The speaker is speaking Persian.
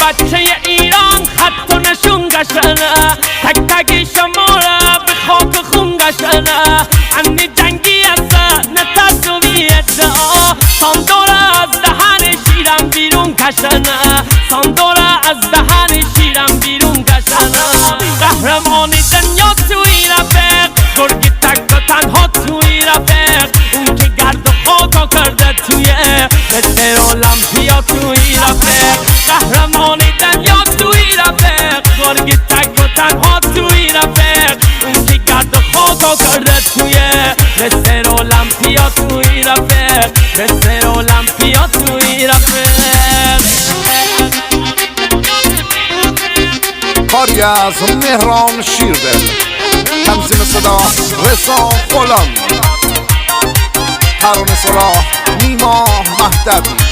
بچه ایران خط و نشون قشنه، تک تک شما را به خاک خون قشنه. اندی جنگی است نه تصویت، ساندور از دهن شیرم بیرون کشنه، ساندور از دهن شیرم بیرون کشنه. قهرمان دنیا توی رفیق، گرگ تک و تنها توی رفیق، اون که گرد و خاکا کرده توی مستر المپیا توی رفیق. قهرمان دنیا توی رفیق، گرگ تک و تنها توی رفیق، اون که گرد و خاکا کرده توی مستر المپیا توی رفیق، مستر المپیا توی رفیق. کاری از مهران شیردل، تنظیم صدا رضا غلام، ترانه سرا نیما مهدوی.